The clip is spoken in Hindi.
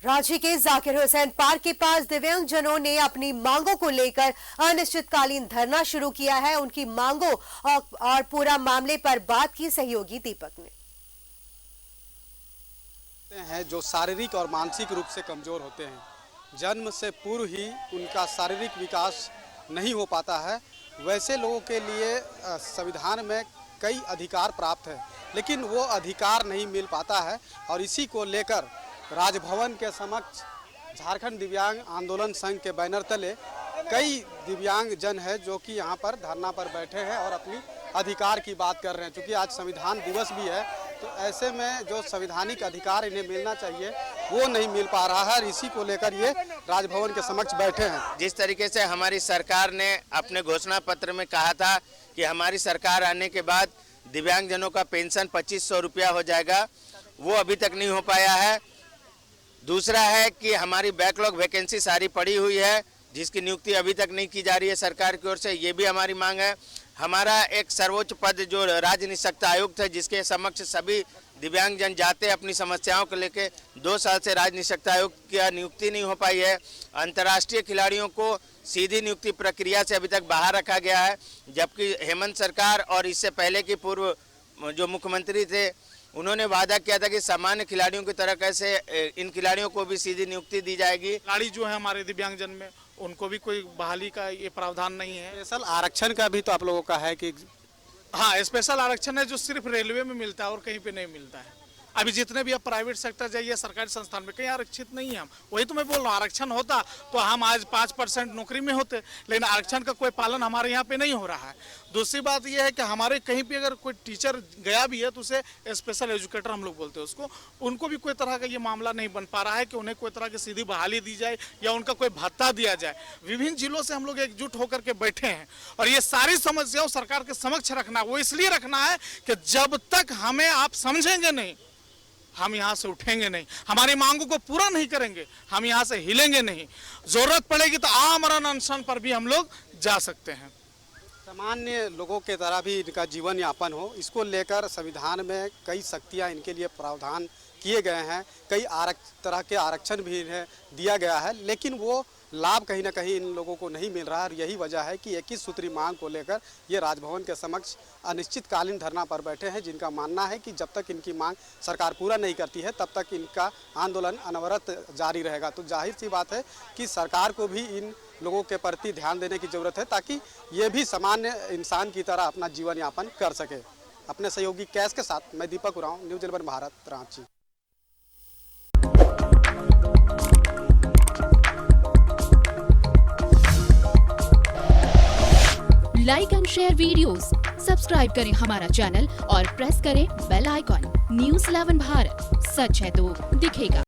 रांची के जाकिर हुसैन पार्क के पास दिव्यांगजनों ने अपनी मांगों को लेकर अनिश्चितकालीन धरना शुरू किया है। उनकी मांगों और पूरा मामले पर बात की सहयोगी दीपक ने। हैं जो शारीरिक और मानसिक रूप से कमजोर होते हैं, जन्म से पूर्व ही उनका शारीरिक विकास नहीं हो पाता है, वैसे लोगों के लिए संविधान में कई अधिकार प्राप्त है, लेकिन वो अधिकार नहीं मिल पाता है। और इसी को लेकर राजभवन के समक्ष झारखंड दिव्यांग आंदोलन संघ के बैनर तले कई दिव्यांग जन है जो कि यहाँ पर धरना पर बैठे हैं और अपनी अधिकार की बात कर रहे हैं। क्योंकि आज संविधान दिवस भी है, तो ऐसे में जो संवैधानिक अधिकार इन्हें मिलना चाहिए वो नहीं मिल पा रहा है। इसी को लेकर ये राजभवन के समक्ष बैठे हैं। जिस तरीके से हमारी सरकार ने अपने घोषणा पत्र में कहा था कि हमारी सरकार आने के बाद दिव्यांगजनों का पेंशन 2500 रुपया हो जाएगा, वो अभी तक नहीं हो पाया है। दूसरा है कि हमारी बैकलॉग वैकेंसी सारी पड़ी हुई है, जिसकी नियुक्ति अभी तक नहीं की जा रही है सरकार की ओर से, ये भी हमारी मांग है। हमारा एक सर्वोच्च पद जो राज्य निःशक्तता आयुक्त है, जिसके समक्ष सभी दिव्यांगजन जाते अपनी समस्याओं को लेकर 2 साल से राज्य निःशक्तता आयुक्त की नियुक्ति नहीं हो पाई है। अंतर्राष्ट्रीय खिलाड़ियों को सीधी नियुक्ति प्रक्रिया से अभी तक बाहर रखा गया है, जबकि हेमंत सरकार और इससे पहले की पूर्व जो मुख्यमंत्री थे उन्होंने वादा किया था कि सामान्य खिलाड़ियों की तरह कैसे इन खिलाड़ियों को भी सीधी नियुक्ति दी जाएगी। खिलाड़ी जो है हमारे दिव्यांगजन में, उनको भी कोई बहाली का ये प्रावधान नहीं है। स्पेशल आरक्षण का भी तो आप लोगों का है कि हाँ, स्पेशल आरक्षण है जो सिर्फ रेलवे में मिलता है और कहीं पे नहीं मिलता है। अभी जितने भी अब प्राइवेट सेक्टर जाइए, सरकारी संस्थान में कहीं आरक्षित नहीं है। हम वही तो मैं बोल रहा हूँ, आरक्षण होता तो हम आज 5% नौकरी में होते, लेकिन आरक्षण का कोई पालन हमारे यहाँ पे नहीं हो रहा है। दूसरी बात यह है कि हमारे कहीं पे अगर कोई टीचर गया भी है तो उसे स्पेशल एजुकेटर हम लोग बोलते हैं उसको, उनको भी कोई तरह का ये मामला नहीं बन पा रहा है कि उन्हें कोई तरह की सीधी बहाली दी जाए या उनका कोई भत्ता दिया जाए। विभिन्न जिलों से हम लोग एकजुट होकर के बैठे हैं और ये सारी समस्याओं सरकार के समक्ष रखना, वो इसलिए रखना है कि जब तक हमें आप समझेंगे नहीं, हम यहाँ से उठेंगे नहीं, हमारी मांगों को पूरा नहीं करेंगे, हम यहाँ से हिलेंगे नहीं। जरूरत पड़ेगी तो आमरण अनशन पर भी हम लोग जा सकते हैं। सामान्य लोगों के तरह भी इनका जीवन यापन हो, इसको लेकर संविधान में कई शक्तियाँ इनके लिए प्रावधान किए गए हैं, कई तरह के आरक्षण भी इन्हें दिया गया है, लेकिन वो लाभ कहीं ना कहीं इन लोगों को नहीं मिल रहा है। और यही वजह है कि 21 सूत्री मांग को लेकर ये राजभवन के समक्ष अनिश्चितकालीन धरना पर बैठे हैं, जिनका मानना है कि जब तक इनकी मांग सरकार पूरा नहीं करती है तब तक इनका आंदोलन अनवरत जारी रहेगा। तो जाहिर सी बात है कि सरकार को भी इन लोगों के प्रति ध्यान देने की ज़रूरत है, ताकि ये भी सामान्य इंसान की तरह अपना जीवन यापन कर सके। अपने सहयोगी कैश के साथ मैं Deepak Oraon, news 11 Bharat, Ranchi. Like and share videos, subscribe करें हमारा चैनल और प्रेस करें बेल आइकॉन। न्यूज़ 11 भारत, सच है तो दिखेगा।